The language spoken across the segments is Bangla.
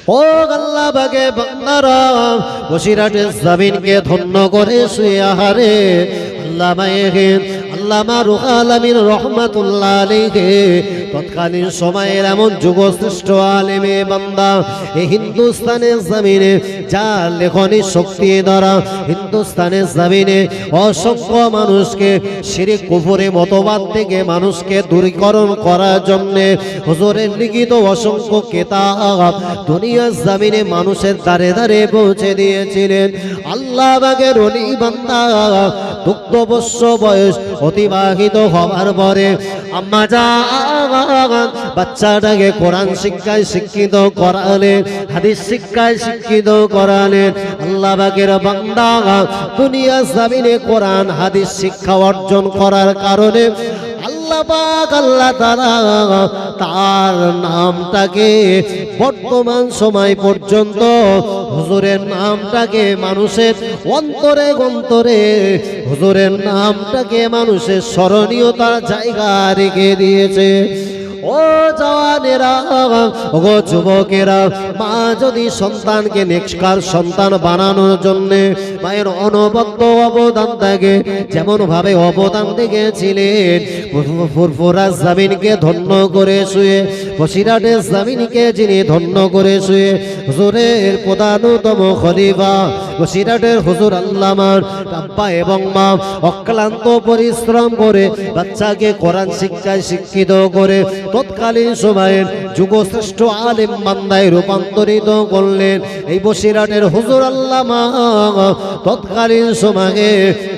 ও আল্লাহ বাগে বান্দারা বসিরহাটের জমিনকে ধন্য করে শুয়ে আহারে আল্লামা রুহুল আলামিন রাহমাতুল্লাহ আলাইহি তৎকালীন সময়ের এমন যুগশ্রেষ্ঠ আলেমে বান্দা এই হিন্দুস্তানের জমিনে যার লেখনী শক্তি দ্বারা হিন্দুস্তানের জমিনে অসংখ্য মানুষকে শিরক কুফরি মতবাদ থেকে মানুষকে দূরীকরণ করার জন্য হুজুরের লিখিত অসংখ্য কিতাব দুনিয়ার জমিনে মানুষের দ্বারে দ্বারে পৌঁছে দিয়েছিলেন। আল্লাহ পাকের ওলি বান্দা 12 বছর বয়স অতিবাহিত হওয়ার পরে আম্মা জান বাচ্চাটাকে কোরআন শিক্ষায় শিক্ষিত করালেন, হাদিস শিক্ষায় শিক্ষিত করালেন। আল্লাহ পাকের বান্দা দুনিয়ার জমিনে কোরআন হাদিস শিক্ষা অর্জন করার কারণে আল্লাহ পাক আল্লাহ তাআলা তার নামটাকে বর্তমান সময় পর্যন্ত হুজুরের নামটাকে মানুষের অন্তরে অন্তরে হুজুরের নামটাকে মানুষের স্মরণীয়তার জায়গা রেখে দিয়েছে। ও জওয়ানেরা, ও যুবকেরা, মা যদি সন্তানকে নেককার সন্তান বানানোর জন্য মায়ের অনবদ্য অবদান থাকে, যেমন ভাবে অবদান রেখেছিলেন ফুরফুরা জমিনকে ধন্য করে শুয়ে বসিরহাটের জমিনকে যিনি ধন্য করে শুয়ে হুজুরের প্রধানতম খলিফা বসিরহাটের হুজুর আল্লামার আব্বা এবং মা অক্লান্ত পরিশ্রম করে বাচ্চাকে কোরআন শিক্ষায় শিক্ষিত করে তৎকালীন সময়ের যুগশ্রেষ্ঠ আলেম বান্দায় রূপান্তরিত করলেন। এই বসিরহাটের হুজুর আল্লামা তৎকালীন সময়ে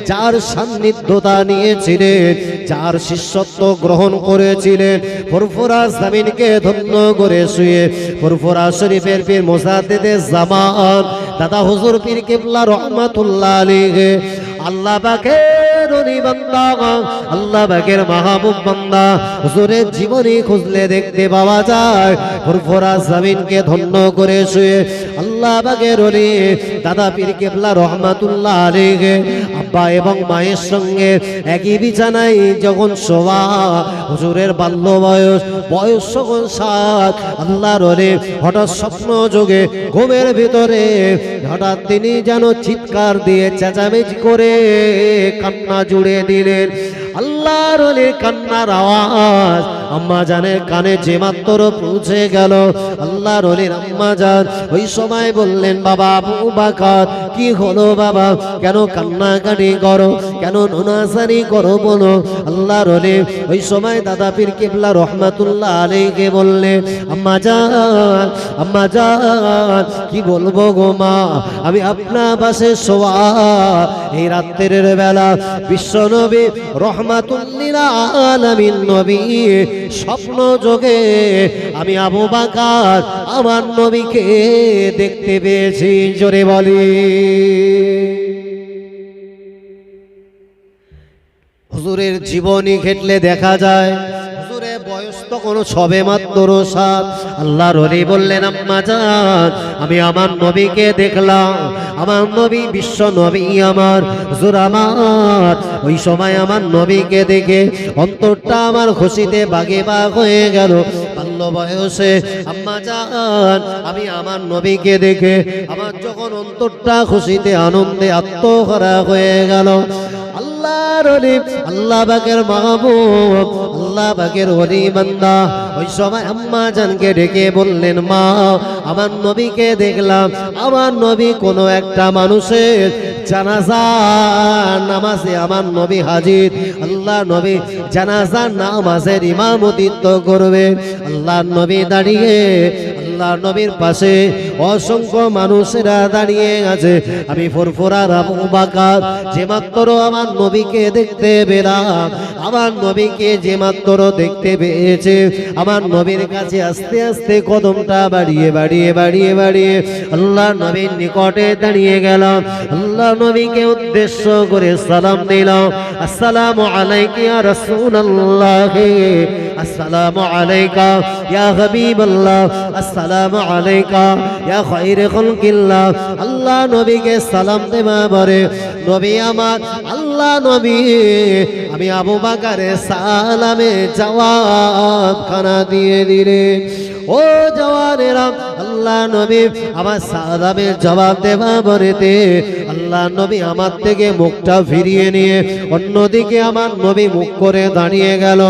যার সান্নিধ্যতা নিয়েছিলেন, যার শিষ্যত্ব গ্রহণ করেছিলেন, ফুরফুরা জমিনকে ধন্য করে শুয়ে ফুরফুরা শরীফের পীর মুজাদ্দিদে জামান দাদা হুজুর পীর কিবলা রহমাতুল্লাহ আলাইহি আল্লাহ পাকের ওলি বান্দা, আল্লাহ পাকের মাহবুব বান্দা হুজুরের জীবনী খুঁজলে দেখতে পাওয়া যায় ফুরফুরা জমিনকে ধন্য করে শুয়ে আল্লাহ পাকের ওলি দাদা পীর কিবলা রহমাতুল্লাহ আলাইহি আব্বা এবং মায়ের সঙ্গে একই বিছানায় যখন শোয়া, হুজুরের বাল্য বয়স যখন 7, আল্লাহর ওলি হঠাৎ স্বপ্ন যোগে ঘুমের ভিতরে হঠাৎ তিনি যেন চিৎকার দিয়ে চেঁচামেচি করে কান্না জুড়ে দিলেন। আল্লাহর ওলির কান্নার আওয়াজ আম্মা জানের কানে যে মাত্র পৌঁছে গেল, আল্লাহর ওলির আম্মা জান ওই সময় বললেন, বাবা আবু বকর কি হলো বাবা, কেন কান্নাকাটি করো, কেন নোনাসানি করো বলো। আল্লাহর ওলি ওই সময় দাদা পীর কিবলা রহমাতুল্লাহ আলাইহি বললেন, আম্মা জান কি বলবো গো মা, আমি আপনার পাশে শোয়া এই রাত্রের বেলা বিশ্ব নবী রহমাতুল্লিল আলামিন নবী স্বপ্ন যোগে আমি আবু বকর আমার নবীকে দেখতে পেয়েছি। জোরে বলি হুজুরের জীবনী ঘেটলে দেখা যায় হুজুরের বয়স তখন সবে মাত্র 7। আল্লাহর ওলি বললেন, আম্মা জান আমি আমার নবীকে দেখলাম, আমার নবী বিশ্ব নবী আমার হুজুর আমার ওই সময় আমার নবীকে দেখে অন্তরটা আমার খুশিতে বাগে বাগ হয়ে গেল। বাল্য বয়সে আম্মা জান আমি আমার নবীকে দেখে আমার যখন অন্তরটা খুশিতে আনন্দে আত্মহারা হয়ে গেল। আল্লাহর ওলি আল্লাহ পাকের মাহবুব আল্লাহ পাকের ওলি বান্দা ওই সময় আম্মা জানকে ডেকে বললেন, মা আমার নবীকে দেখলাম, আমার নবী কোনো একটা মানুষের জানাজা নামাজে আমার নবী হাজির, আল্লাহ নবী জানাজা নামাজের ইমামতিত্ব করবে। আল্লাহ নবী দাঁড়িয়ে, আল্লাহ নবীর পাশে অসংখ্য মানুষেরা দাঁড়িয়ে আছে। আমি ফুরফুরার আবু বকর যে মাত্র আমার নবীকে দেখতে পেলাম, আমার নবীকে যে মাত্র দেখতে পেয়েছে আমার নবীর কাছে আস্তে আস্তে কদমটা বাড়িয়ে বাড়িয়ে বাড়িয়ে বাড়িয়ে আল্লাহ নবীর নিকটে দাঁড়িয়ে গেলাম। আল্লাহ নবীকে উদ্দেশ্য করে সালাম দিলাম, আসসালামু আলাইকা ইয়া রাসূলুল্লাহ, আসসালামু আলাইকা ইয়া হাবিবাল্লাহ, আসসালামু আলাইকা ইয়া খায়রে খালকিল্লাহ। আল্লাহ নবীকে সালাম দেওয়া পরে নবী আমার আল্লাহ নবী আমি আবু বকরের সালামে জবাব খানা দিয়ে দিলেন। ও জওয়ানেরা আল্লাহ নবী আমার সালামের জবাব দেওয়া বলেতে আল্লাহ নবী আমার থেকে মুখটা ফিরিয়ে নিয়ে অন্যদিকে আমার নবী মুখ করে দাঁড়িয়ে গেল।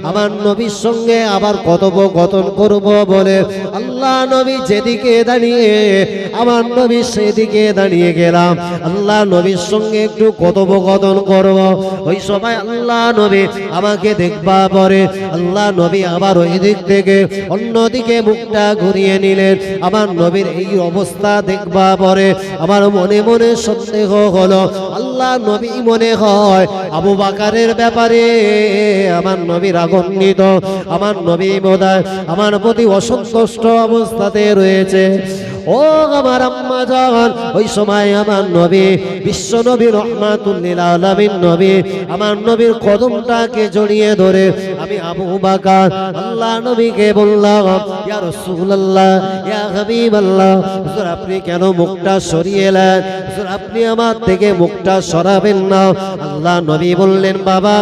আমার নবীর সঙ্গে আবার কথোপকথন করব বলে আল্লাহ নবী যেদিকে দাঁড়িয়ে আমার নবী সেদিকে দাঁড়িয়ে গেলাম। আল্লাহ নবীর সঙ্গে একটু কথোপকথন করব। ওই সময় আল্লাহ নবী আমাকে দেখবা পরে আল্লাহ নবী আবার ওই দিক থেকে অন্যদিকে মুখটা ঘুরিয়ে নিলেন। আমার নবীর এই অবস্থা দেখবা পরে আমার মনে মনে সন্দেহ হলো, আল্লাহ নবী মনে হয় আবু বকরের ব্যাপারে আমার নবী রাগান্বিত, আমার নবী বোধহয় আমার প্রতি অসন্তুষ্ট অবস্থাতে রয়েছে। ও আমার আম্মা জান, ওই সময় আমার নবী বিশ্ব নবী রহমাতুল লিল আলামিন নবী আমার নবীর কদমটাকে জড়িয়ে ধরে আমি আবু বকর আল্লাহ নবীকে বললাম, ইয়া রাসূলুল্লাহ, ইয়া হাবিবাল্লাহ, হুজুর আপনি কেন মুখটা সরিয়ে এলেন? হুজুর আপনি আমার থেকে মুখটা সরাবেন না। আল্লাহ নবী বললেন, বাবা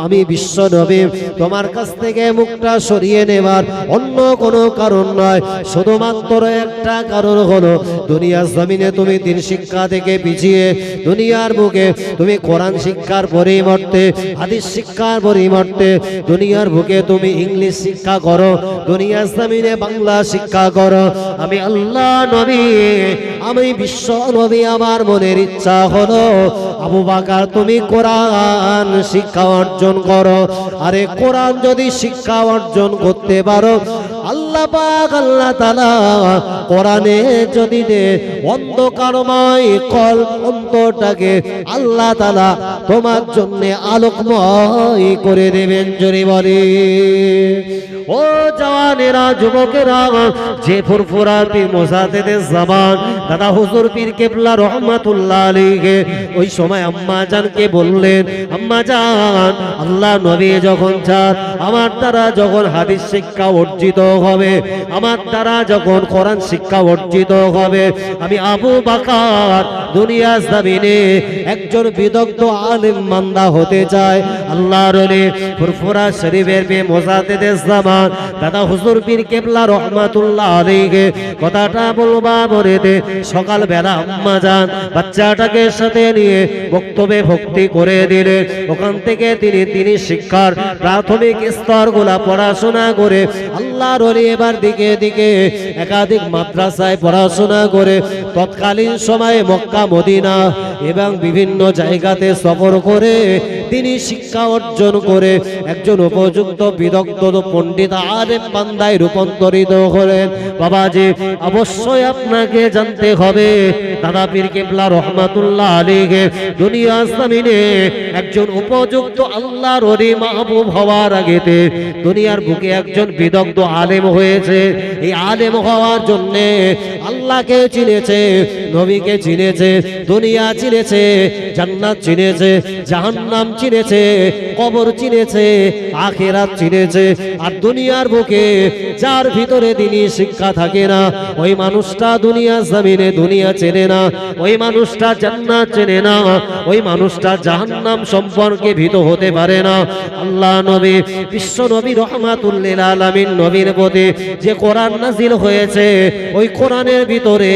আমি বিশ্ব নবী, তোমার কাছ থেকে মুখটা সরিয়ে নেবার অন্য কোনো কারণ নয়, শুধুমাত্র একটা কারণ হলো দুনিয়ার জমিনে তুমি দিন শিক্ষা থেকে পিছিয়ে দুনিয়ার বুকে তুমি কোরআন শিক্ষার পরিবর্তে হাদিস শিক্ষার পরিবর্তে দুনিয়ার বুকে তুমি ইংলিশ শিক্ষা করো, দুনিয়ার জমিনে বাংলা শিক্ষা করো। আমি আল্লাহ নবী, আমি বিশ্ব নবী, আমার মনের ইচ্ছা হলো আবু বকর তুমি কোরআন শিক্ষা অর্জন করো। আরে কোরআন যদি শিক্ষা অর্জন করতে পারো, আল্লাহ পাক আল্লাহ তাআলা কোরআনে যদি দে অন্ধকারময় কল অন্তরটাকে আল্লাহ তাআলা তোমার জন্য আলোকময় করে দেবেন। জোরে বলে ও জওয়ানেরা, যুবকেরা, যে ফুরফুরাতি মুজাদ্দিদে জামান দাদা হুজুর পীর কেবলা রহমাতুল্লাহ আলাইহি ওই সময় আম্মা জানকে বললেন, আম্মা জান আল্লাহ নবী যখন চান আমার দ্বারা যখন হাদিস শিক্ষা অর্জিত হবে, আমার দ্বারা যখন কোরআন শিক্ষা অর্জিত হবে, আমি আবু বকর দুনিয়া জমিনে একজন বিদগ্ধ আলেম বান্দা হতে চাই। আল্লাহর ওলি ফুরফুরা শরীফের বে মুজাদ্দিদে জামান দাদা হুজুর পীর কেবলা রহমাতুল্লাহ আলাইহি কথাটা বলবা বলে দে সকাল বেলা আম্মা জান বাচ্চাটাকে সাথে নিয়ে বক্তব্যে ভক্তি করে দিলেন। ওখান থেকে তিনি শিক্ষার প্রাথমিক স্তরগুলা পড়াশোনা করে আল্লাহর ওলি এবার দিকে দিকে একাধিক মাদ্রাসায় পড়াশোনা করে তৎকালীন সময়ে মক্কা মদিনা এবং বিভিন্ন জায়গাতে সফর করে তিনি শিক্ষা অর্জন করে একজন উপযুক্ত বিদগ্ধ পণ্ডিত আলেম বান্দায় রূপান্তরিত করেন। বাবাজি অবশ্যই আপনাকে জানতে হবে দাদা পীর কেবলা রহমাতুল্লাহ আলাইহি দুনিয়া জমিনে একজন উপযুক্ত আল্লাহর ওলি মাহবুব হওয়ার আগেতে দুনিয়ার বুকে একজন বিদগ্ধ আলেম হয়েছে। এই আলেম হওয়ার জন্য আল্লাহকে চিনেছে, নবীকে চিনেছে, দুনিয়া চিনেছে, জান্নাত চিনেছে, জাহান্নাম চিনেছে, কবর চিনেছে, আখিরাত চিনেছে। আর দুনিয়ার বুকে যার ভিতরে দ্বীনি শিক্ষা থাকে না, ওই মানুষটা দুনিয়া জমিনে দুনিয়া চেনে না, ওই মানুষটা জান্নাত চেনে না, ওই মানুষটা জাহান্নাম সম্পর্কে ভীত হতে পারে না। আল্লাহ নবী বিশ্ব নবী রহমাতুল লিল আলামিন নবীর প্রতি যে কোরআন নাজিল হয়েছে, ওই কোরআনের ভিতরে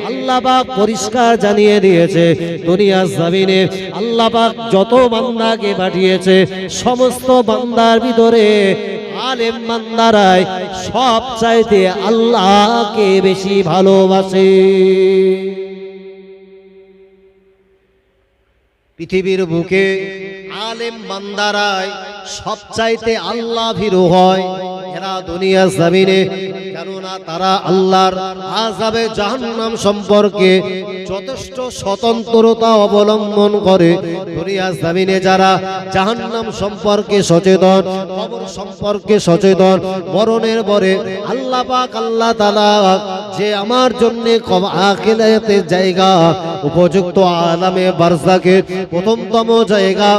আল্লাহ পাক পরিষ্কার জানিয়ে দিয়েছে দুনিয়া জমিনে আল্লাহ পাক যত বান্দাকে পাঠিয়েছে সমস্ত বান্দার ভিতরে আলেম বান্দারাই সব চাইতে আল্লাহকে বেশি ভালোবাসে। পৃথিবীর বুকে আলেম বান্দারাই সব চাইতে আল্লাহ ভীরু হয় এরা দুনিয়া জমিনে, কেননা তারা আল্লাহর আযাবে জাহান্নাম সম্পর্কে যথেষ্ট স্বতন্ত্রতা অবলম্বন করে। দুনিয়া জমিনে যারা জাহান্নাম সম্পর্কে সচেতন, কবর সম্পর্কে সচেতন, মরণের পরে আল্লাহ পাক আল্লাহ তাআলা যে আমার জন্য আখিরাতের জায়গা উপযুক্ত আলামে বারজাকের প্রথমতম জায়গা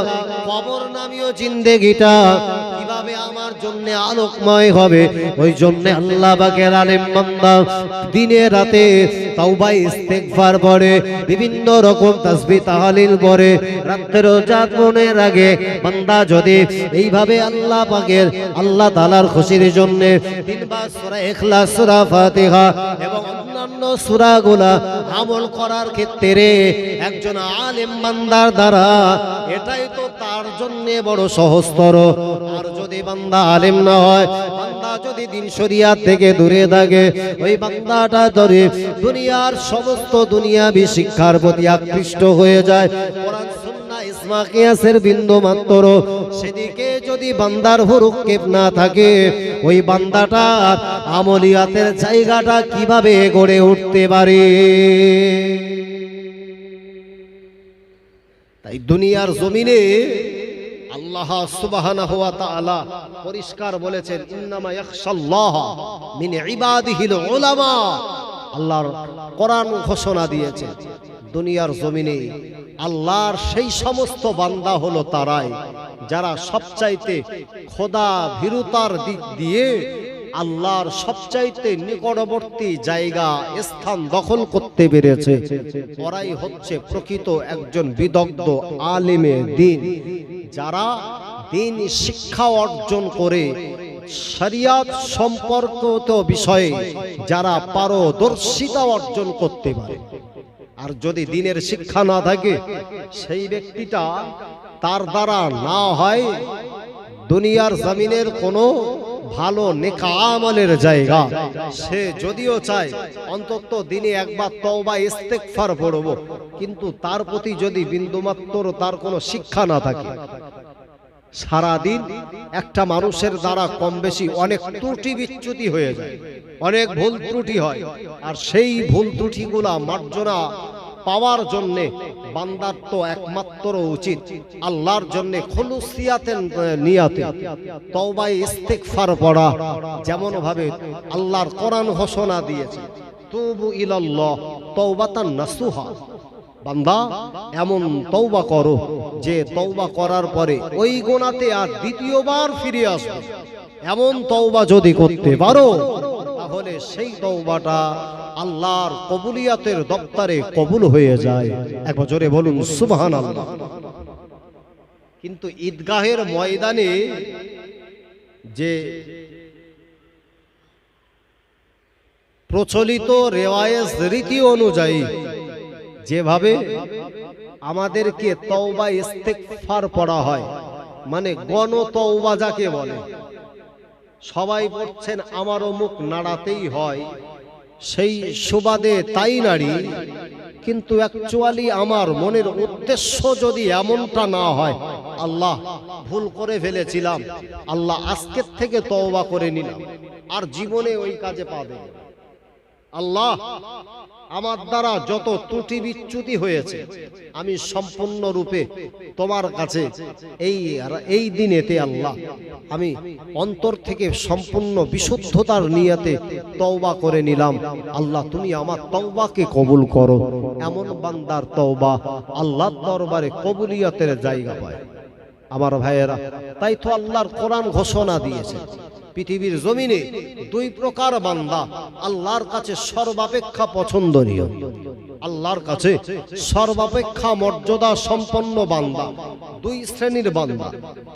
কবর নামীয় জিন্দেগিটা কিভাবে আমার জন্য আলোকময় হবে। ওই জন্য আল্লাহ পাকের আলেম বান্দা দিনে রাতে তাওবা ইস্তেগফার পড়ে, বিভিন্ন রকম তাসবিহ তাহলিল পড়ে, রাতের জাগরণের আগে বান্দা যদি এইভাবে আল্লাহ পাকের আল্লাহ তাআলার খুশির জন্য তিনবার সূরা ইখলাস, সূরা ফাতিহা এবং অন্যান্য সূরাগুলা আমল করার ক্ষেত্রে একজন আলেম বান্দার দ্বারা এটাই তো তার জন্য বড় সহজতর। আর যদি বান্দা আলেম না হয়, বান্দা যদি দিন শরিয়াত থেকে দূরে থাকে, ওই বান্দাটা ধরে দুনিয়ার সমস্ত দুনিয়াবি শিক্ষার প্রতি আকৃষ্ট হয়ে যায়। কোরআন সুন্নাহ ইসমা কিয়াসের বিন্দু মাত্র সেদিকে যদি বান্দার হুরুক্ষেপ না থাকে, ওই বান্দাটার আমলিয়াতের জায়গাটা কিভাবে গড়ে উঠতে পারে। তাই দুনিয়ার জমিনে আল্লাহ সুবহানাহু ওয়া তাআলা পরিষ্কার বলেছেন, ইন্নামা ইয়াখশাল্লাহ মিন ইবাদিহিল উলামা। আল্লাহর কোরআন ঘোষণা দিয়েছে দুনিয়ার জমিনে আল্লাহর সেই সমস্ত বান্দা হলো তারাই যারা সবচাইতে খোদা ভীরুতার দিক দিয়ে আল্লাহর সবচাইতে নিকটবর্তী জায়গা স্থান দখল করতে পেরেছে। ওরাই হচ্ছে প্রকৃত একজন বিদগ্ধ আলেমে দ্বীন, যারা দ্বীন শিক্ষা অর্জন করে শরিয়াত সম্পর্কিত বিষয়ে যারা পারদর্শিতা অর্জন করতে পারে। আর যদি দ্বীনের শিক্ষা না থাকে, সেই ব্যক্তিটা তার দ্বারা না হয় দুনিয়ার জমিনের কোনো ভালো নেক আমলের জায়গা। সে যদিও চায় অন্তত দিনে একবার তওবা ইস্তেগফার পড়ব, কিন্তু তার প্রতি যদি বিন্দুমাত্র তার কোনো শিক্ষা না থাকে, সারাদিন একটা মানুষের দ্বারা কম বেশি অনেক ত্রুটি বিচ্যুতি হয়ে যায়, অনেক ভুল ত্রুটি হয়। আর সেই ভুল ত্রুটিগুলা মার্জনা পাওয়ার জন্যে বান্দার তো একমাত্র উচিত আল্লাহর জন্য খুলুসিয়াতে নিয়াতে তওবা ইস্তেগফার পড়া। যেমন ভাবে আল্লাহর কোরআন ঘোষণা দিয়েছে, তুবু ইলাল্লাহ তাওবাতান নাসুহা। বান্দা এমন তওবা করো যে তওবা করার পরে ওই গুনাহতে আর দ্বিতীয়বার ফিরে আসবে। এমন তওবা যদি করতে পারো, তাহলে সেই তওবাটা আল্লাহর কবুলিয়াতের দপ্তরে কবুল হয়ে যায়। একবার জোরে বলুন সুবহানাল্লাহ। কিন্তু ঈদগাহের ময়দানে যে প্রচলিত রেওয়ায়েত রীতি অনুযায়ী যেভাবে আমাদেরকে তওবা ইস্তেগফার পড়া হয়, মানে গণ তওবা যাকে বলে, সবাই পড়ছেন আমারও মুখ নাড়াতেই হয়, সেই সুবাদে তাই নাড়ি। কিন্তু অ্যাকচুয়ালি আমার মনের উদ্দেশ্য যদি এমনটা না হয়, আল্লাহ ভুল করে ফেলেছিলাম, আল্লাহ আজকের থেকে তওবা করে নিলাম, আর জীবনে ওই কাজে পাবে। আল্লাহ আমার দ্বারা যত ত্রুটি বিচ্যুতি হয়েছে আমি সম্পূর্ণরূপে তোমার কাছে এই দিনেতে আল্লাহ আমি অন্তর থেকে সম্পূর্ণ বিশুদ্ধতার নিয়তে তওবা করে নিলাম। আল্লাহ তুমি আমার তওবাকে কবুল করো। এমন বান্দার তওবা আল্লাহর দরবারে কবুলিয়তের জায়গা পায়। আমার ভাইয়েরা, তাই তো আল্লাহর কোরআন ঘোষণা দিয়েছে পৃথিবীর জমিনে দুই প্রকার বান্দা আল্লাহর কাছে সর্বাপেক্ষা পছন্দনীয়, আল্লাহর কাছে সর্বাপেক্ষা মর্যাদা সম্পন্ন বান্দা, দুই শ্রেণীর বান্দা।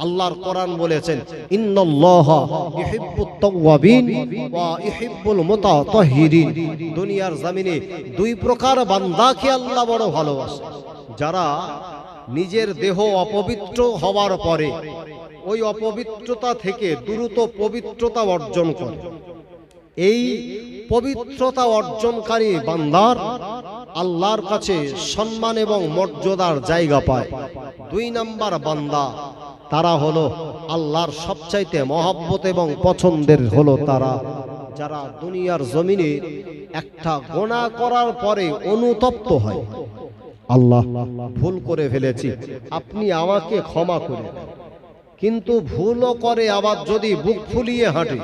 আল্লাহর কোরআন বলেছেন, ইন্নাল্লাহা ইউহিব্বুত তাওয়াবিন ওয়া ইউহিব্বুল মুতাতাহহিরিন। দুনিয়ার জমিনে দুই প্রকার বান্দাকে আল্লাহ বড় ভালোবাসে, যারা নিজের দেহ অপবিত্র হওয়ার পরে ওই অপবিত্রতা থেকে দ্রুত পবিত্রতা অর্জন করে। এই পবিত্রতা অর্জনকারী বান্দার আল্লাহর কাছে সম্মান এবং মর্যাদার জায়গা পায়। দুই নাম্বার বান্দা, তারা হলো আল্লাহর সবচাইতে মহব্বত এবং পছন্দের হলো তারা যারা দুনিয়ার জমিনে একটা গুনাহ করার পরে অনুতপ্ত হয়, আল্লাহ ভুল করে ফেলেছি, আপনি আমাকে ক্ষমা করে দেন। কিন্তু ভুলও করে আবার যদি বুক ফুলিয়ে হাঁটে,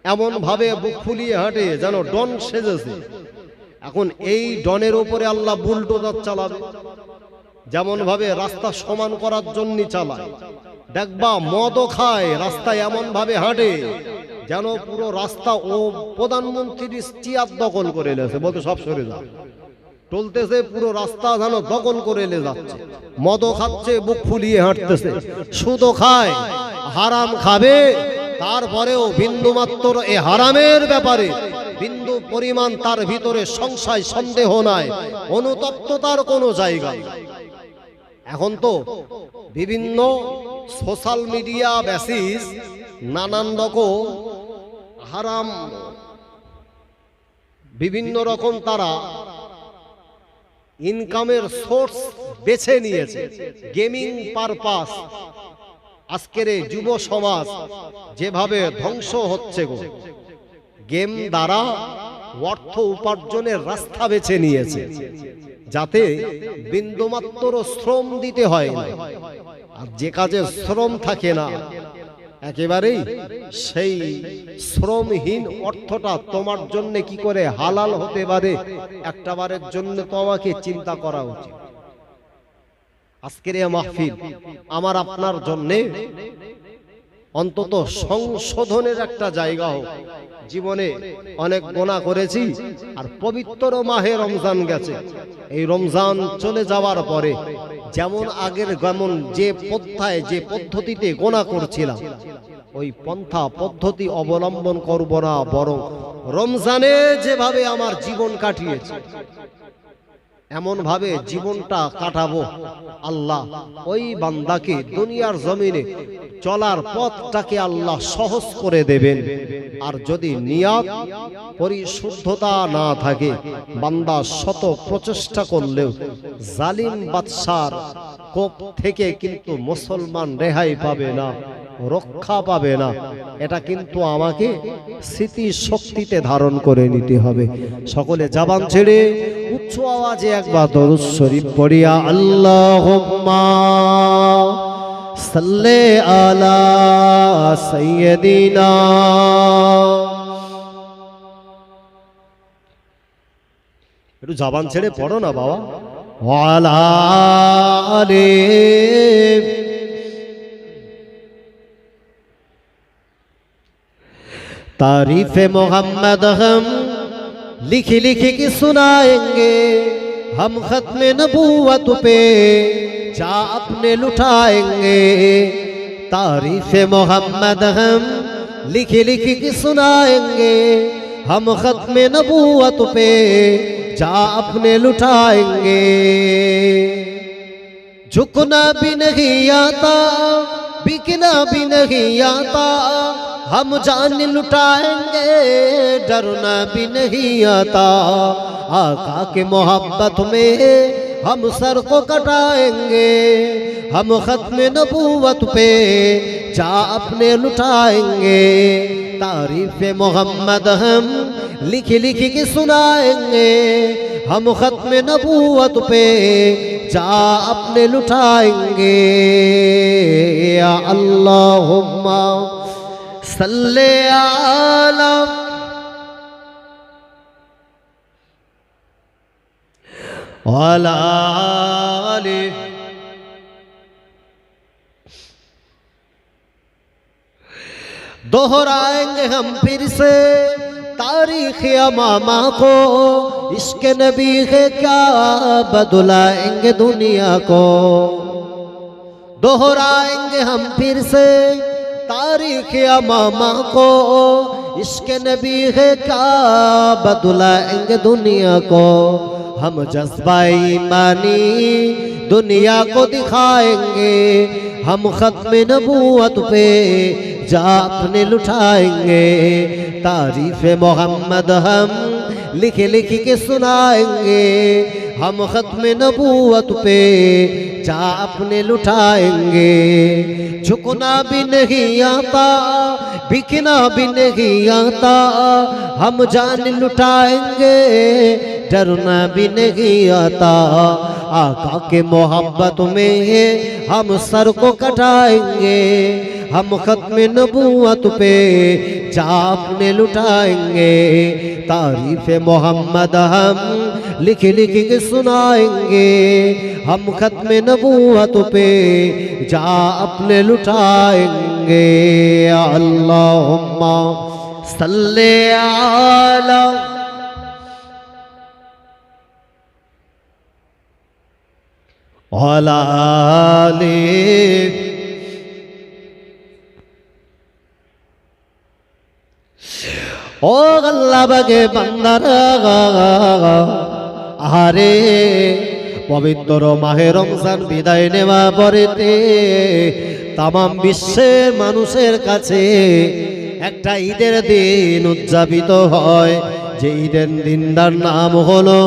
এমন ভাবে বুক ফুলিয়ে হাঁটে যেন ডন সেজেছে। এখন এই ডনের উপরে আল্লাহ বুলডোজার চালাবে, যেমন ভাবে রাস্তা সমান করার জন্য চালায়, দেখবা মদও খায়, রাস্তায় এমন ভাবে হাঁটে যেন পুরো রাস্তা ও প্রধানমন্ত্রীর চেয়ার দখল করে এলেছে, বলতে সব সরে যা চলতেছে, পুরো রাস্তা যেন দখল করে এলে যাচ্ছে। মদও খাচ্ছে, বুক ফুলিয়ে হাঁটতেছে, সুদও খায়, হারাম খাবে, তারপরেও বিন্দু মাত্র এ হারামের ব্যাপারে বিন্দু পরিমাণ তার ভিতরে সংশয় সন্দেহ নাই, অনুতপ্ততার কোনো জায়গা। এখন তো বিভিন্ন সোশ্যাল মিডিয়া বেসিস নানান রকম হারাম বিভিন্ন রকম তারা ইনকামের সোর্স বেছে নিয়েছে, গেমিং পারপাস। আজকের এই যুব সমাজ যেভাবে ধ্বংস হচ্ছে গো, গেম দ্বারা অর্থ উপার্জনের রাস্তা বেছে নিয়েছে, যাতে বিন্দুমাত্র শ্রম দিতে হয় না। আর যে কাজে শ্রম থাকে না, একেবারেই সেই শ্রমহীন অর্থটা তোমার জন্য কি করে হালাল হতে পারে, একটা বারের জন্য তোমাকে চিন্তা করা উচিত। আজকের এই মাহফিল আমার আপনার জন্য অন্তত সংশোধনের একটা জায়গা হোক। জীবনে অনেক গুনাহ করেছি, আর পবিত্র মাহে রমজান গেছে। এই রমজান চলে যাওয়ার পরে যেমন আগের যেমন যে পন্থায় যে পদ্ধতিতে গুনাহ করছিলাম, ওই পন্থা পদ্ধতি অবলম্বন করব না, বরং রমজানে যেভাবে আমার জীবন কাটিয়েছে এমন ভাবে জীবনটা কাটাবো। আল্লাহ ওই বান্দাকে দুনিয়ার জমিনে চলার পথটাকে আল্লাহ সহজ করে দেবেন। আর যদি নিয়ত পরিশুদ্ধতা না থাকে, বান্দা শত প্রচেষ্টা করলেও জালিম বাদশার কোপ থেকে কিন্তু মুসলমান রেহাই পাবে না, রক্ষা পাবে না। এটা কিন্তু আমাকে স্মৃতি শক্তিতে ধারণ করে নিতে হবে। সকলে জবান ছেড়ে উচ্চ আওয়াজে একবার দরুদ শরীফ পড়িয়া আল্লাহুম্মা সাল্লি আলা সাইয়্যিদিনা। একটু জবান ছেড়ে পড়ো না বাবা। ওয়ালা আলি तारीफ़े मोहम्मद हम लिख लिख के सुनाएंगे, हम ख़त्मे नबूवत पे जा अपने लुटाएंगे। तारीफ़े मोहम्मद हम लिख लिख के सुनाएंगे, हम ख़त्मे नबूवत पे जा अपने लुटाएंगे। झुकना भी नहीं आता, बिकना भी नहीं आता, हम जान लुटाएंगे, डरना भी नहीं आता। आका के मोहब्बत में हम सर को कटाएंगे, हम खत्म नबूवत पे जा अपने लुटाएंगे। तारीफ़ मोहम्मद हम लिख लिख के सुनाएंगे, हम खत्म नबूवत पे जा अपने लुटाएंगे। या अल्लाहुम्मा सल्ले आला वाला आले। दोहराएंगे हम फिर से तारीख़ अमामा को, इश्क़ नबी है क्या बदलाएंगे दुनिया को। दोहराएंगे हम फिर से तारीख़ अमामा को, इश्क़ नबी है क्या बदलाएंगे दुनिया को। हम जज्बा ईमानी दुनिया को दिखाएंगे, हम ख़त्म नबूवत पे जा अपने लुटाएंगे। तारीफ़ मोहम्मद हम लिख लिख के सुनाएंगे, हम ख़त्म नबूवत पे जा अपने लुटाएंगे। झुकना भी नहीं आता, बिकना भी नहीं आता, हम जान लुटाएंगे, डरना भी नहीं आता। आका के मोहब्बत में हम सर को कटाएंगे, हम खत्म नबूवत पे जा अपने लुटाएंगे। तारीफ़ मोहम्मद हम लिख लिख के सुनाएंगे हम खत्म नबूवत पे जा अपने लुटाएंगे अल्लाहुम्मा सल्ले अला आले ও আল্লাহ বাগে বান্দারা আরে পবিত্র মাহে রমজান বিদায় নেওয়া পরেতে তামাম বিশ্বের মানুষের কাছে একটা ঈদের দিন উদযাপিত হয় যে ঈদের দিনটার নাম হলো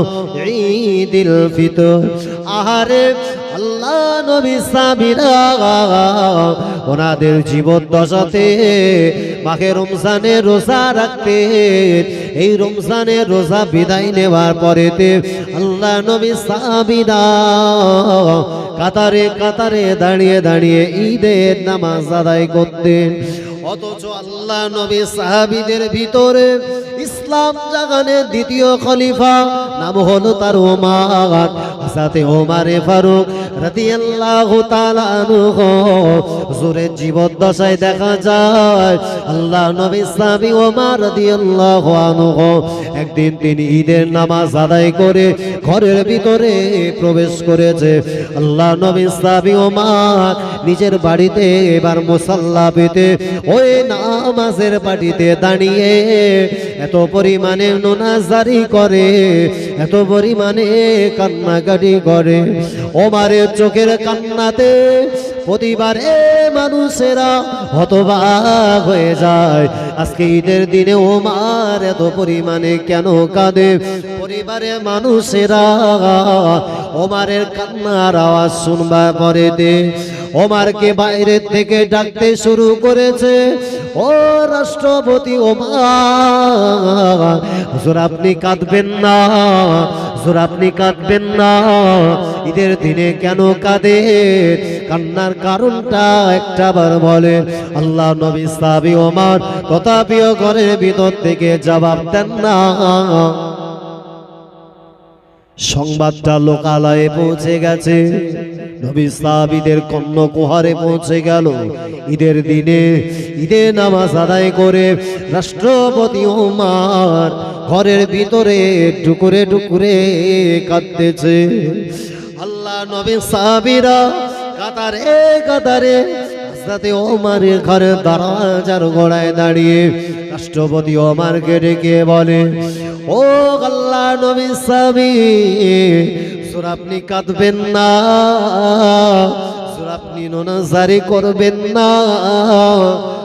ঈদুল ফিতর আরে আল্লাহ নবী সাহাবীরা ওনাদের জীবদ্দশাতে মাহে রমজানে রোজা রাখতে এই রমজানের রোজা বিদায় নেওয়ার পরেতে আল্লাহ নবী সাহাবীরা কাতারে কাতারে দাঁড়িয়ে দাঁড়িয়ে ঈদের নামাজ আদায় করতেন অথচ আল্লাহ নবী সাহাবীদের ভিতরে ইসলাম জাগানের দ্বিতীয় খলিফা নাম হলো তার ওমর হযরতে ওমরে ফারুক রাদিয়াল্লাহু তাআলা আনহু হুজুরের জীবদ্দশায় দেখা যায় আল্লাহ নবী সাহাবী ওমর রাদিয়াল্লাহু আনহু একদিন তিনি ঈদের নামাজ আদায় করে ঘরের ভিতরে প্রবেশ করেছে আল্লাহ নবী সাহাবী ওমর নিজের বাড়িতে এবার মুসাল্লা পেতে ওই নামাজের পাটিতে দাঁড়িয়ে এত পরিমাণে নামাজারি করে এত পরিমাণে কান্নাকাটি করে ওমরের চোখের কান্নাতে প্রতিবারে মানুষেরা হতবাক হয়ে যায় আজকে ঈদের দিনে ওমর এত পরিমাণে কেন কাঁদে পরিবারে মানুষেরা ওমরের কান্নার আওয়াজ শুনবার পরেতে ওমরকে বাইরে থেকে ডাকতে শুরু করেছে ও রাষ্ট্রপতি ওমর হুজুর আপনি কাঁদবেন না হুজুর আপনি কাঁদবেন না ঈদের দিনে কেন কাঁদেন কান্নার কারণটা একটাবার বলে আল্লাহ নবী সাহাবী ওমর তথাপিও ঘরের ভিতর থেকে জবাব দেন না সংবাদটা লোকালয়ে পৌঁছে গেছে নবী সাহাবীদের কর্ণকুহরে পৌঁছে গেল ঈদের দিনে ঈদের নামাজ আদায় করে রাষ্ট্রপতি ওমর ঘরের ভিতরে টুকুরে টুকুরে কাঁদতেছে আল্লাহ নবী সাহাবীরা কাতারে কাতারে হযরতে ওমরের ঘরের দরজার গোড়ায় দাঁড়িয়ে রাষ্ট্রপতি ওমরকে ডেকে বলে ও আল্লাহ নবী সাহাবী হুজুর আপনি কাঁদবেন না হুজুর আপনি নামাজারি করবেন না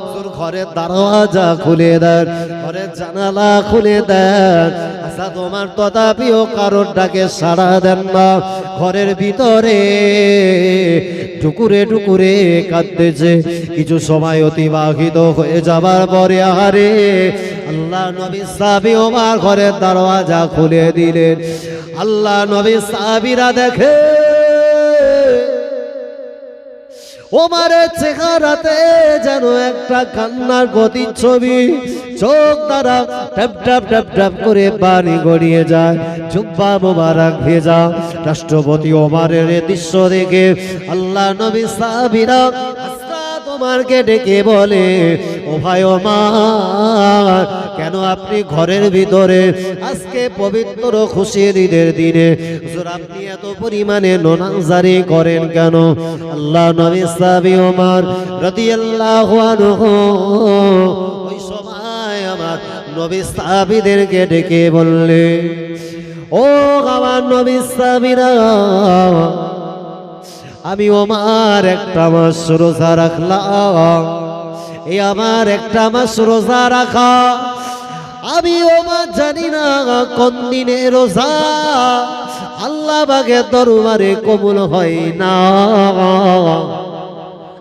হুজুর ঘরের দরজা খুলে দেন ঘরের জানালা খুলে দেন আচ্ছা তোমার তথাপিও কারোর ডাকে সাড়া দেন না ঘরের ভিতরে টুকুরে টুকুরে কাঁদতেছে কিছু সময় অতিবাহিত হয়ে যাবার পরে আরে আল্লাহ নবী সাহাবী ওমর ঘরের দরজা খুলে দিলেন আল্লাহ নবী সাহাবীরা দেখে ওমরের চেহারাতে যেন একটা কান্নার প্রতিচ্ছবি চোখ দ্বারা টপ টপ টপ টপ করে পানি গড়িয়ে যায় জুব্বা মোবারক ভেজা রাষ্ট্রপতি ওমরের দৃশ্য দেখে আল্লাহ নবী সাহাবীরা ওমরকে ডেকে বলে ও ভাই ওমর কেন আপনি ঘরের ভিতরে আজকে পবিত্র খুশির ঈদের দিনে হুজুর আপনি এত পরিমাণে নামাজারি করেন কেন আল্লাহ নবী সাহাবী ওমর রাদিয়াল্লাহু আনহু ওই সময় আমার নবী সাহাবীদেরকে ডেকে বললে ও আমার নবী সাহাবীরা আমি ওমর একটা মাস রোজা রাখলাম এই আমার একটা মাস রোজা রাখা আমি ওমর জানি না কোন দিনে রোজা আল্লাহ পাকের দরবারে কবুল হয় না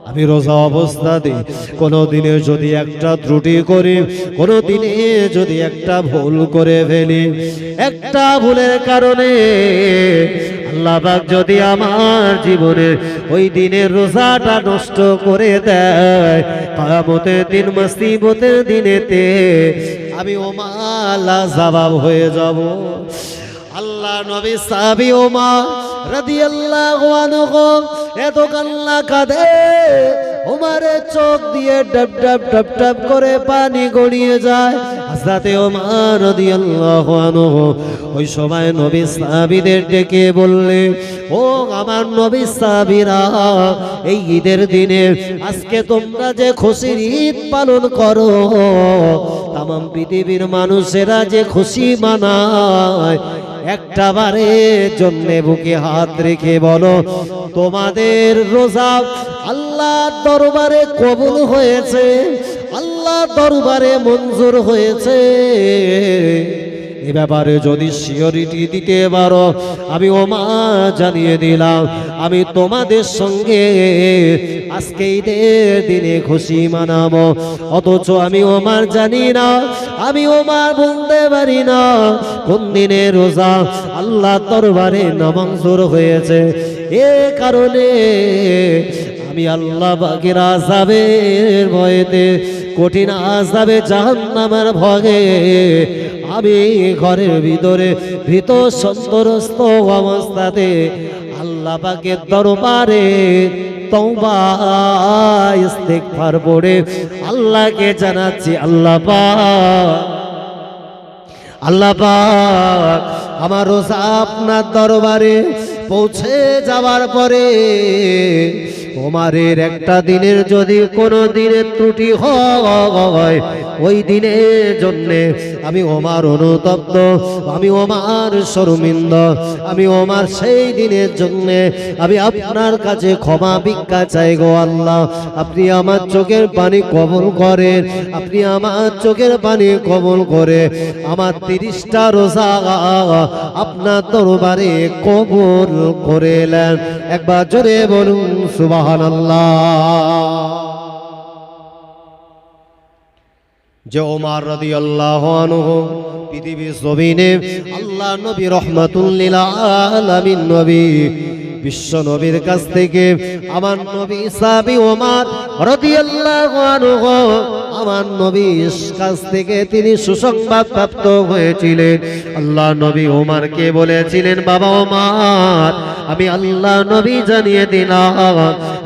আমি রোজা অবস্থাতে কোনো দিনে যদি একটা ত্রুটি করি কোনো দিনে যদি একটা ভুল করে ফেলি একটা ভুলের কারণে আল্লাহ পাক যদি আমার জীবনের ওই দিনের রোজাটা নষ্ট করে দেয় কিয়ামতের দিন মুসিবতের দিনেতে আমি ওমর জবাব হয়ে যাব আল্লাহ নবী সাহাবী ওমর রাদিয়াল্লাহু আনহু এত কান্না কাঁদে, ওমরের চোখ দিয়ে ডাব ডাব ডাব ডাব করে পানি গড়িয়ে যায়। হযরত ওমর রাদিয়াল্লাহু আনহু ওই সময় নবী সাহাবীদের ডেকে বললে, ও আমার নবী সাহাবীরা, এই ঈদের দিনে আজকে তোমরা যে খুশির ঈদ পালন করো, তাম পৃথিবীর মানুষেরা যে খুশি মানায়, একটা বারের জন্য বুকে হাত রেখে বলো, তোমাদের রোজা আল্লাহর দরবারে কবুল হয়েছে, আল্লাহর দরবারে মঞ্জুর হয়েছে। এ ব্যাপারে যদি সিওরিটি দিতে পারো, আমি ওমর জানিয়ে দিলাম, আমি তোমাদের সঙ্গে আজকে ঈদের দিনে খুশি মানাবো। অথচ আমি ওমর জানি না, আমি ওমর বলতে পারি না কোন দিনে রোজা আল্লাহ দরবারে মঞ্জুর হয়েছে। এ কারণে আমি আল্লাহ পাকের আযাবের ভয়েতে, কঠিন আযাবে জাহান্নামের ভয়ে আমি ঘরের ভিতরে ভীত সন্ত্রস্ত অবস্থাতে আল্লাহ পাকের দরবারে তওবা ইস্তিগফার পড়ে আল্লাহকে জানাচ্ছি, আল্লাহ পাক আমার রোজা আপনার দরবারে পৌঁছে যাওয়ার পরে ওমরের একটা দিনের যদি কোনো দিনের ত্রুটি হয়, ওই দিনের জন্যে আমি ওমর অনুতপ্ত, আমি ওমর শর্মিন্দা, আমি ওমর সেই দিনের জন্যে আমি আপনার কাছে ক্ষমা ভিক্ষা চাই গো আল্লাহ। আপনি আমার চোখের পানি কবুল করেন, আপনি আমার চোখের পানি কবুল করে আমার 30টা রোজা আপনার দরবারে কবুল করে নেন। একবার জোরে বলুন সুবহানাল্লাহ। যে ওমর রাদিয়াল্লাহু আনহু পৃথিবীর জমিনে আল্লাহ নবী রাহমাতুল লিল আলামিন নবী বিশ্ব নবীর কাছ থেকে আমার নবী সাহাবী ওমর রাদিয়াল্লাহু আনহু আমার নবীর কাছ থেকে তিনি সুসংবাদ প্রাপ্ত হয়েছিলেন। আল্লাহ নবী ওমরকে বলেছিলেন, বাবা ওমর, আমি আল্লাহ নবী জানিয়ে দিলাম,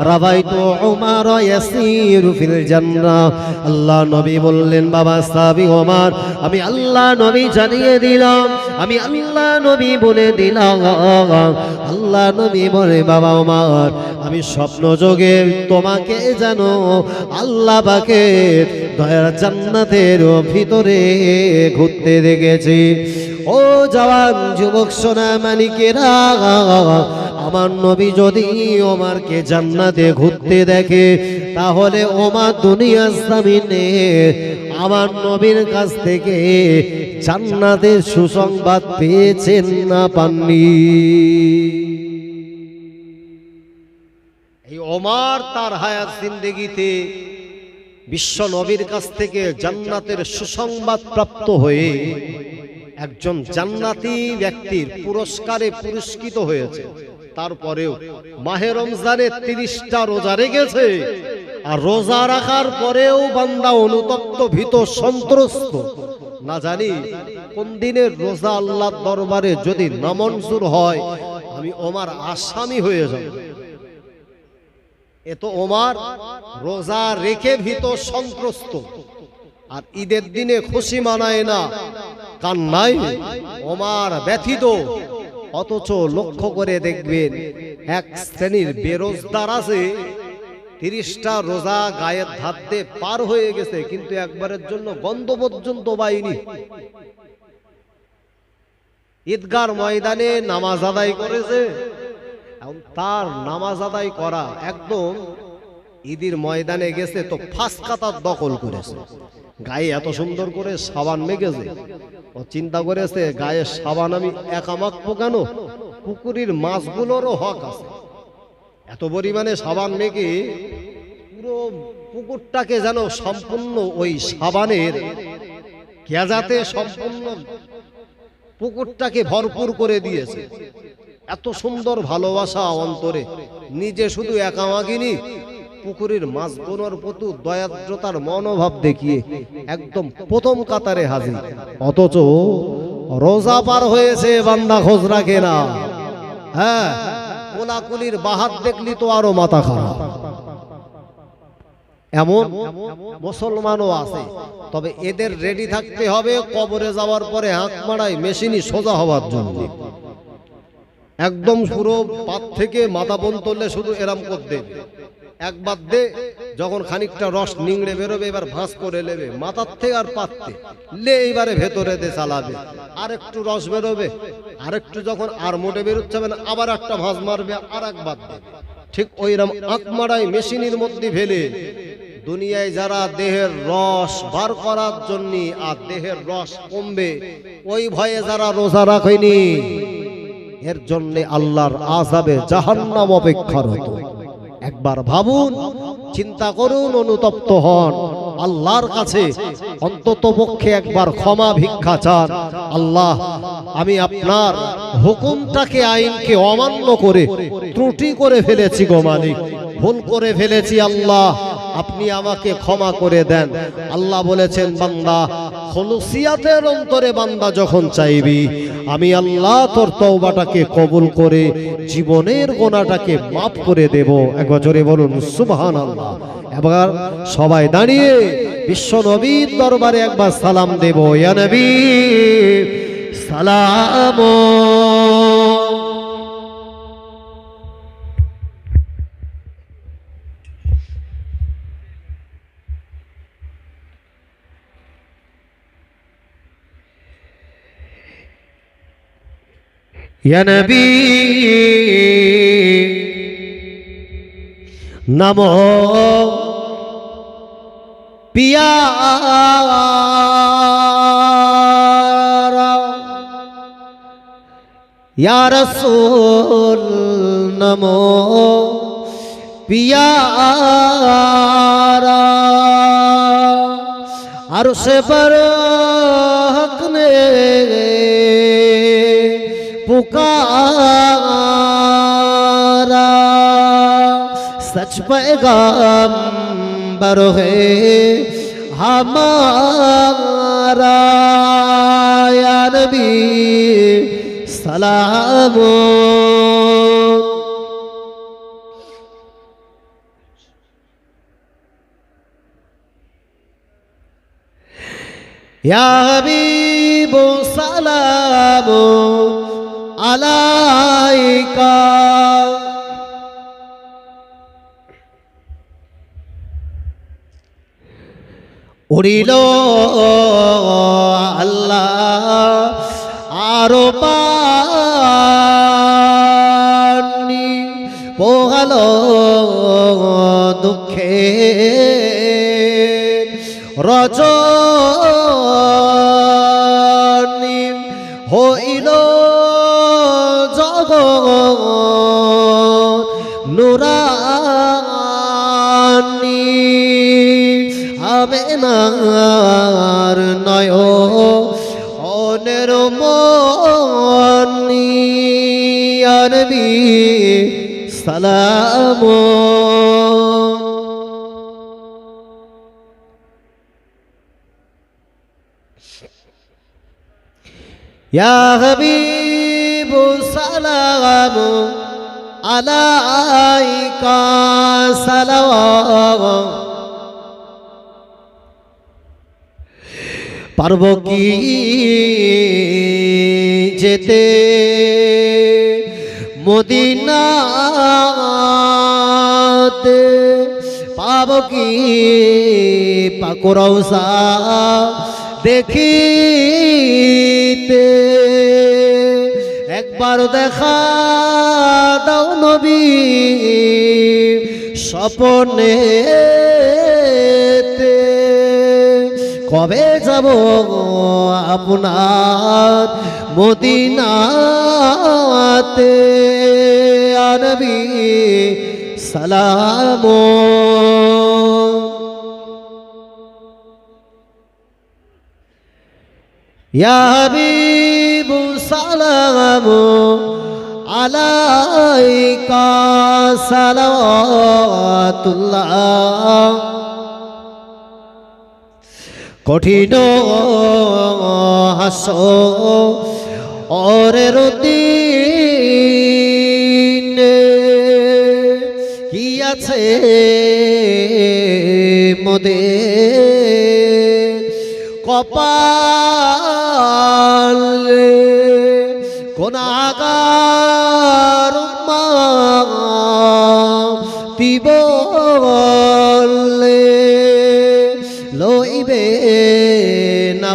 রাবাইতু ওমর ইয়াসিরু ফিল জান্নাহ। আল্লাহ নবী বললেন, বাবা সাহাবী ওমর, আমি আল্লাহ নবী জানিয়ে দিলাম, আমি আল্লাহ নবী বলে দিলাম। আল্লাহ নবী বলে, বাবা ওমর, আমি স্বপ্ন যোগে তোমাকে জানো আল্লাহ পাকের দয়ার জান্নাতের ভিতরে ঘুরতে দেখেছি। ও জওয়ান যুবক সোনা মানিকেরা, আমার নবী যদি ওমরকে জান্নাতে ঘুরতে দেখে, তাহলে ওমর দুনিয়ার জমিনে আমার নবীর কাছ থেকে জান্নাতের সুসংবাদ পেয়েছেন না পাননি? এই ওমর তার হায়াত জিন্দেগিতে বিশ্ব নবীর কাছ থেকে জান্নাতের সুসংবাদ প্রাপ্ত হয়ে একজন জান্নাতি ব্যক্তির পুরস্কারে পুরস্কৃত হয়েছে। তারপরেও মাহে রমজানে 30টা রোজা রেখেছে, আর রোজা রাখার পরেও বান্দা অনুতপ্ত, ভীত, সন্ত্রস্ত। না জানি কোন দিনের রোজা আল্লাহর দরবারে যদি নামঞ্জুর হয়, আমি ওমর আসামি হয়ে যাব। এ তো ওমর রোজা রেখে ভীত সন্ত্রস্ত, আর ঈদের দিনে খুশি মানায় না, কান্নায় ওমর ব্যথিত। অথচ লক্ষ্য করে দেখবেন, এক শ্রেণীর বেরোজগার আছে, 30টা রোজা গায়ের ধার দিয়ে পার হয়ে গেছে, কিন্তু একবারের জন্য গন্ধ পর্যন্ত পায়নি। ঈদগার ময়দানে নামাজ আদায় করেছে, এখন তার নামাজ আদায় করা একদম ঈদের ময়দানে গেছে তো ফাঁস কাতার দখল করেছে। গায়ে এত সুন্দর করে সাবান মেখেছে, ও চিন্তা করেছে গায়ে সাবান আমি একা মাখবো কেন, পুকুরের মাছগুলোরও হক আছে। এত পরিমাণে সাবান মেখে পুরো পুকুরটাকে যেন সম্পূর্ণ ওই সাবানের কেজাতে সম্পূর্ণ পুকুরটাকে ভরপুর করে দিয়েছে। এত সুন্দর ভালোবাসা অন্তরে, নিজে শুধু একা মাখিনি, পুকুরের মাছগুলোর প্রতি দয়াদ্রতার মনোভাব দেখিয়ে একদম প্রথম কাতারে হাজির। অথচ রোজা পার হয়েছে বান্দা খোঁজ রাখে না। হ্যাঁ, কোলাকুলির বাহাত দেখলি তো আরো মাথা খারাপ। এমন মুসলমানও আছে, তবে এদের রেডি থাকতে হবে কবরে যাওয়ার পরে হাঁক মারাই মেশিনই সোজা হওয়ার জন্য। একদম পুরো পাত থেকে মাথা পর্যন্ত তুললে শুধু এরাম করতে একবার দে, যখন খানিকটা রস নিংড়ে বেরোবে এবার ভাঁজ করে নেবে মাথার থেকে আর পাততে লে, এইবারে ভেতরে দে চালাবে, আর একটু রস বেরোবে, আর একটু যখন আর মোটে বেরোচ্ছে না আবার একটা ভাঁজ মারবে আর একবার দেবে। ঠিক ওইরকম আঁক মারাই মেশিনের মধ্যে ফেলে দুনিয়ায় যারা দেহের রস বার করার জন্য আর দেহের রস কমবে ওই ভয়ে যারা রোজা রাখেনি, এর জন্য আল্লাহর আযাবে জাহান্নাম অপেক্ষারত। একবার ভাবুন, চিন্তা করুন, অনুতপ্ত হন, আল্লাহর কাছে অন্তত পক্ষে একবার ক্ষমা ভিক্ষা চান। আল্লাহ, আমি আপনার হুকুমটাকে আইনকে অমান্য করে ত্রুটি করে ফেলেছি গো মালিক, ভুল করে ফেলেছি, আল্লাহ আপনি আমাকে ক্ষমা করে দেন। আল্লাহ বলেছেন, বান্দা খুলুসিয়াতের অন্তরে বান্দা যখন চাইবি আমি আল্লাহ তোর তওবাটাকে কবুল করে জীবনের গোনাটাকে মাফ করে দেব। একবার জোরে বলুন সুবহানাল্লাহ। এবার সবাই দাঁড়িয়ে বিশ্ব নবীর দরবারে একবার সালাম দেব। ইয়া নবী সালাম। ইয়া নবী নমো পিয়ারা, ইয়া রাসূল নমো পিয়ারা, আরশে पर हक ने पुकारा, सच पैगंबर है हमारा, या नबी सलाम। या हबीब सलाम আলাইকা, উড়িল আল্লাহ আরো পানি, পোহালো দুঃখে রজনী, হইল নুরানি, আমেনার নয়নের মনি, ইয়া নবী সালাম। ইয়া হাবিব সালাম আলাইকা সালাম। পারব কি যেতে মদিনাতে, পাব কি পাক রওজা দেখিতে, একবার দেখা দাও নবী স্বপ্নেতে, কবে যাব আপনার মদিনাতে, ইয়া নবী সালাম। ইয়া হাবিব সালাম আলাইকা সালাওয়াতুল্লাহ। কঠিন হাসরের দিন কি আছে মোদের কপালে, গুনাহগার উম্মতি বলে লইবে না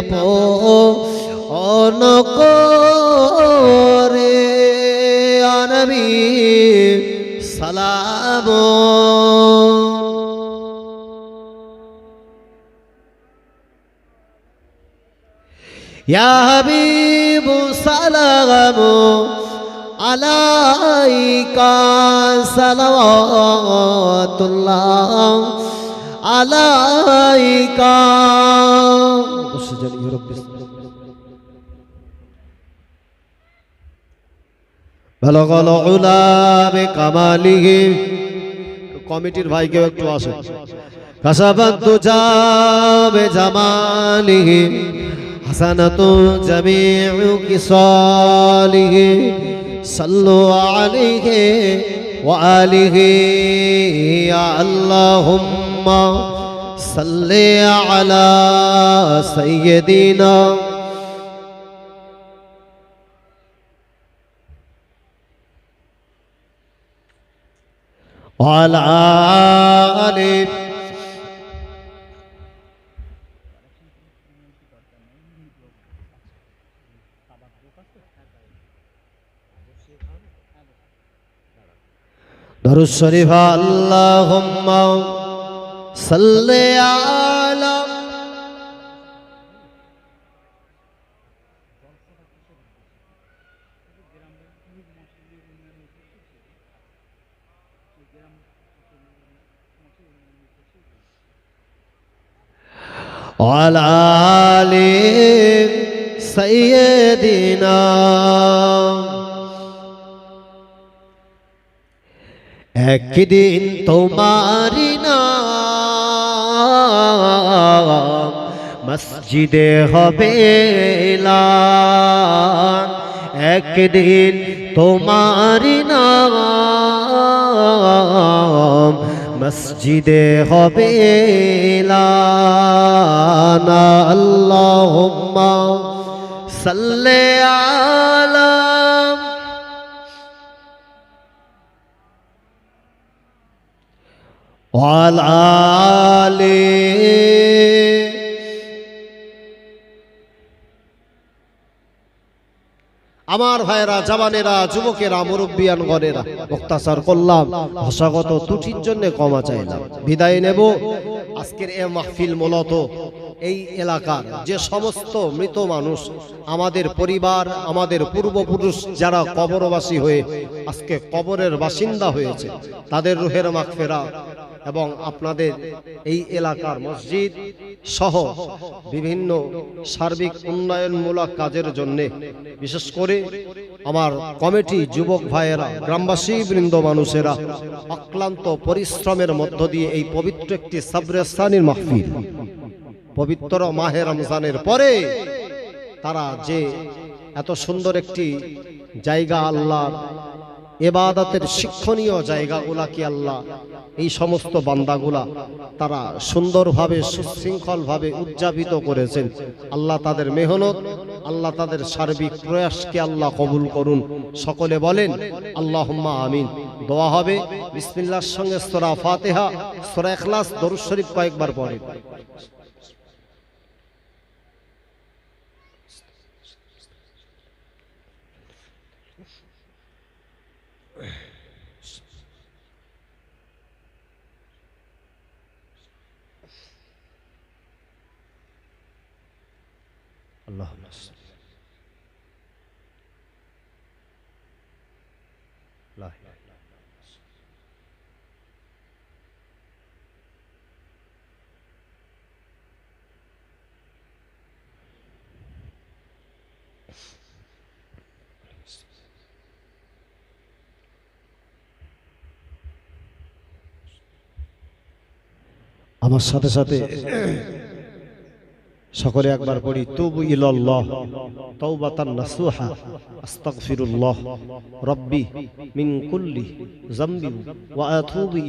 অনকরে আনবী সালাম। ইয়া হাবিব সালাম আলাইকা সালাওয়াতুল্লাহ আলাইকা। বালাগাল উলা বিকামালিহি। কমিটির ভাইকে একটু আসো। কাসাবাত দুজা বিজামালিহি হাসানাতু জামিউ কিসালিহি সাল্লু আলাইহি ওয়া আলিহি ইয়া আল্লাহুম্মা সাল্লি আলা সাইয়্যিদিনা ওয়া আলা আলিহি। দরুদ শরীফ আল্লাহুম্মা সাল্লি আলা ওয়ালা আলি সাইয়্যিদিনা। একদিন তোমারি নাম মসজিদে হবে এলান, একদিন তোমারি নাম মসজিদে হবে এলান। আল্লাহুম্মা সাল্লি আলা ওয়ালা আলিহি। আমার ভাইরা, জওয়ানেরা, যুবকেরা, মুরব্বিয়ানগণেরা, মুক্তাসার করলাম, ভাষাগত ত্রুটির জন্য ক্ষমা চাইলাম, বিদায় নেব। আজকের এই মাহফিল মূলত এই এলাকার যে সমস্ত মৃত মানুষ, আমাদের পরিবার, আমাদের পূর্বপুরুষ যারা কবরবাসী হয়ে আজকে কবরের বাসিন্দা হয়েছে, তাদের রুহের মাগফিরাত এবং আপনাদের এই এলাকার মসজিদ সহ বিভিন্ন সার্বিক উন্নয়নমূলক কাজের জন্য বিশেষ করে আমার কমিটি, যুবক ভাইয়েরা, গ্রামবাসী বৃন্দ মানুষেরা অক্লান্ত পরিশ্রমের মধ্য দিয়ে এই পবিত্র একটি সাবরেস্তানির মাহফিল, পবিত্র মাহে রমজানের পরে তারা যে এত সুন্দর একটি জায়গা, আল্লাহর ইবাদতের শিক্ষণীয় জায়গাগুলাকে আল্লাহ এই সমস্ত বান্দাগুলা তারা সুন্দরভাবে সুশৃঙ্খলভাবে উদযাপিত করেছেন। আল্লাহ তাদের মেহনত, আল্লাহ তাদের সার্বিক প্রয়াসকে আল্লাহ কবুল করুন। সকলে বলেন আল্লাহুম্মা আমিন। দোয়া হবে বিসমিল্লাহর সঙ্গে সূরা ফাতিহা, সূরা ইখলাস, দরুদ শরীফ কয়েকবার পড়েন। আল্লাহুম্মা লা ইলাহা ইল্লাল্লাহ। আমার সাথে সাথে সকলে একবার পড়ি, তুবু ইলাল্লাহ তাওবাতান নাসুহা আস্তাগফিরুল্লাহ রাব্বি মিন কুল্লি যামবি ওয়া আতুবু